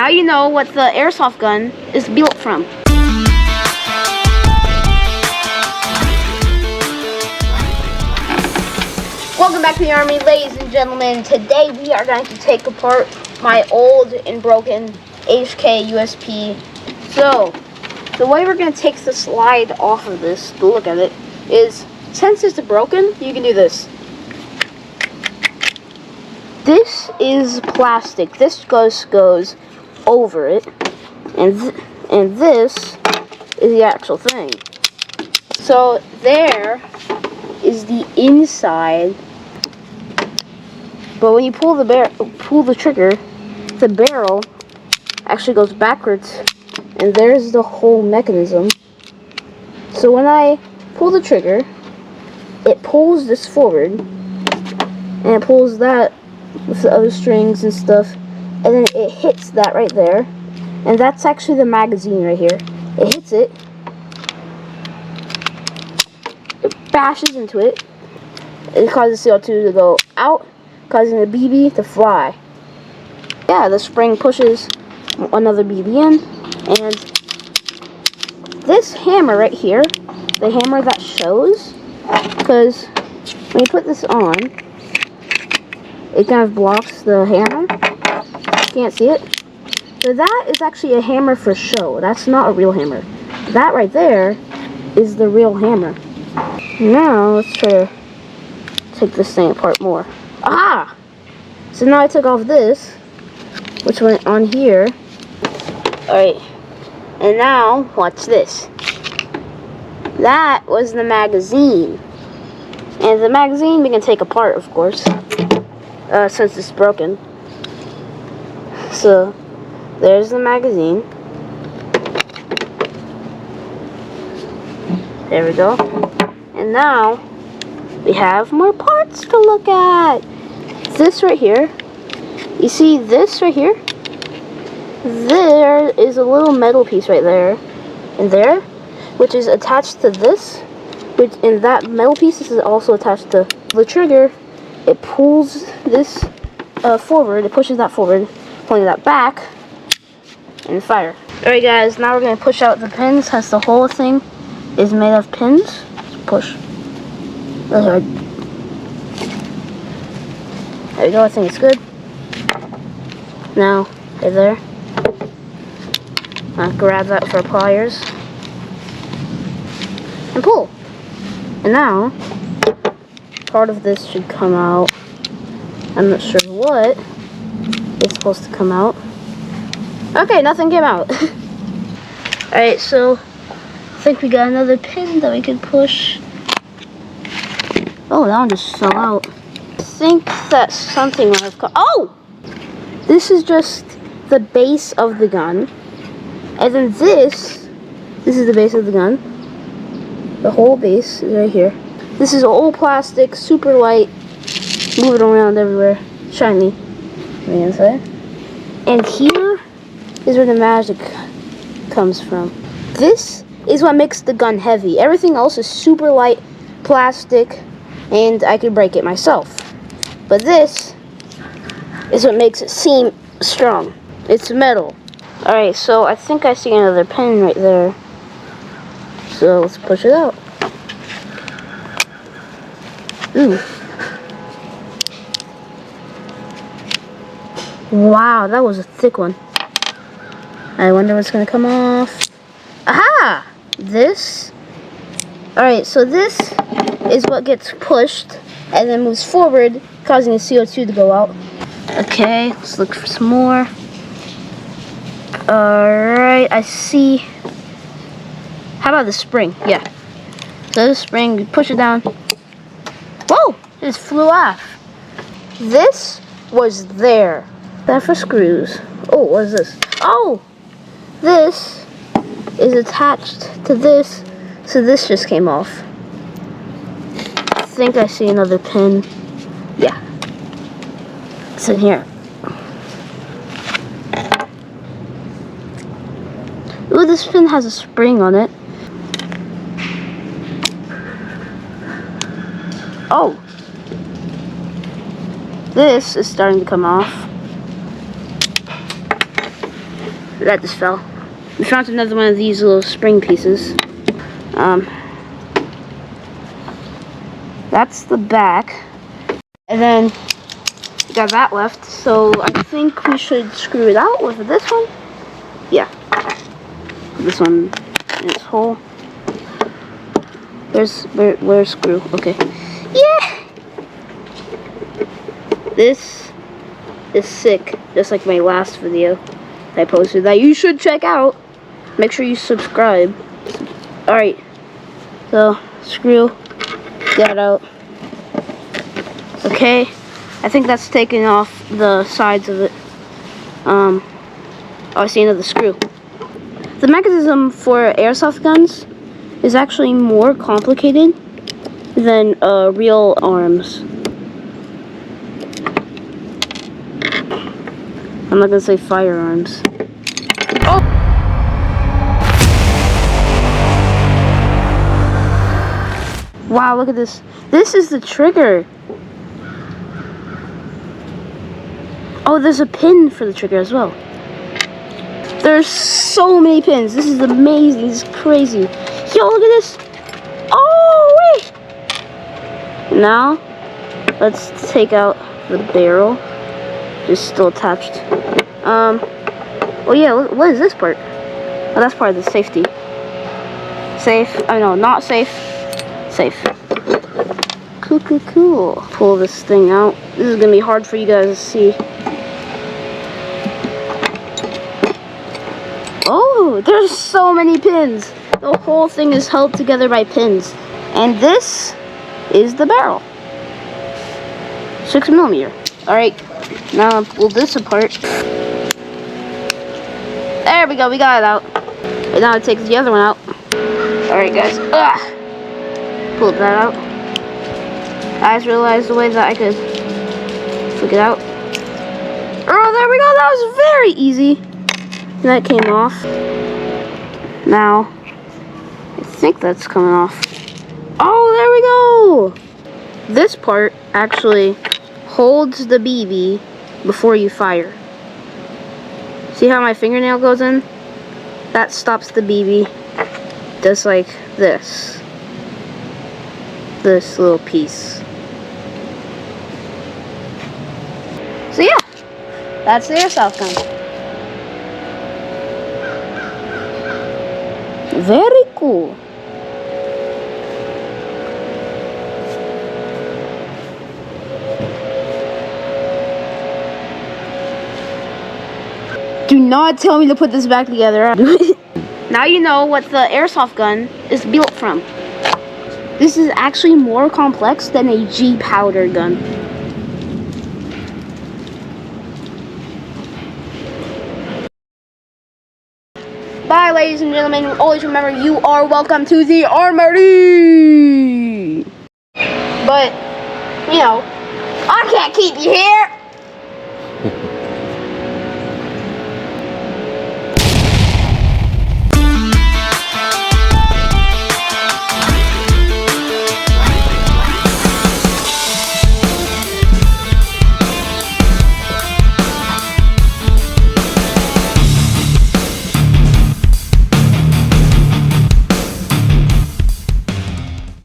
Now you know what the airsoft gun is built from. Welcome back to the Army, ladies and gentlemen. Today we are going to take apart my old and broken HKUSP. So, the way we're going to take the slide off of this, to look at it, is since it's broken, you can do this. This is plastic. This goes over it, and this is the actual thing. So there is the inside. But when you pull the trigger, the barrel actually goes backwards, and there's the whole mechanism. So when I pull the trigger, it pulls this forward, and it pulls that with the other strings and stuff, and then it hits that right there, and that's actually the magazine right here. It hits it, it bashes into it, it causes CO2 to go out, causing the BB to fly. Yeah, the spring pushes another BB in, and this hammer right here, the hammer that shows, because when you put this on, it kind of blocks the hammer. You can't see it. So that is actually a hammer for show. That's not a real hammer. That right there is the real hammer. Now let's try to take this thing apart more. Ah! So now I took off this, which went on here. Alright. And now, watch this. That was the magazine. And the magazine we can take apart, of course, since it's broken. So, there's the magazine. There we go. And now, we have more parts to look at. This right here, you see this right here? There is a little metal piece right there, and there, which is attached to this, which in that metal piece is also attached to the trigger. It pulls this forward, it pushes that forward, pulling that back, and fire. Alright guys, now we're going to push out the pins, since the whole thing is made of pins. Let's push. Really hard. There we go, I think it's good. Now, right there. I'll grab that for pliers. And pull. And now, part of this should come out. I'm not sure what is supposed to come out. Okay, nothing came out. Alright, so I think we got another pin that we can push. Oh, that one just fell out. I think that's something might have come. Oh! This is just the base of the gun. And then this is the base of the gun. The whole base is right here. This is all plastic, super light, moving around everywhere, shiny on the inside. And here is where the magic comes from. This is what makes the gun heavy. Everything else is super light plastic, and I could break it myself. But this is what makes it seem strong. It's metal. Alright, so I think I see another pin right there. So let's push it out. Ooh. Wow, that was a thick one. I wonder what's gonna come off. Aha! This. Alright, so this is what gets pushed and then moves forward, causing the CO2 to go out. Okay, let's look for some more. Alright, I see. How about the spring? Yeah. So the spring, you push it down. Whoa! It just flew off. This was there. That for screws. Oh, what is this? Oh! This is attached to this, so this just came off. I think I see another pin. Yeah. It's in here. Ooh, this pin has a spring on it. Oh! This is starting to come off. that just fell. We found another one of these little spring pieces. That's the back. And then we got that left, so I think we should screw it out with this one. Yeah. This one in its hole. Where's screw? Okay. Yeah! This is sick, just like my last video that I posted that you should check out. Make sure you subscribe. Alright. So, screw that out. Okay. I think that's taking off the sides of it. Oh, I see another screw. The mechanism for airsoft guns is actually more complicated than real arms. I'm not gonna say firearms. Oh! Wow, look at this. This is the trigger. Oh, there's a pin for the trigger as well. There's so many pins. This is amazing. This is crazy. Yo, look at this. Oh, wait. Now, let's take out the barrel. It's still attached. Oh yeah, what is this part? Oh, that's part of the safety. Safe. I know, not safe. Safe. Cool. Pull this thing out. This is gonna be hard for you guys to see. Oh, there's so many pins. The whole thing is held together by pins. And this is the barrel. 6mm. Alright, now pull this apart. There we go, we got it out. And now it takes the other one out. Alright guys, pull that out. I just realized the way that I could flick it out. Oh, there we go, that was very easy. And that came off. Now, I think that's coming off. Oh, there we go! This part actually holds the BB before you fire. See how my fingernail goes in? That stops the BB. Just like this. This little piece. So yeah, that's the airsoft gun. Very cool. Do not tell me to put this back together. Now you know what the airsoft gun is built from. This is actually more complex than a G powder gun. Bye, ladies and gentlemen. Always remember, you are welcome to the armory. But, you know, I can't keep you here.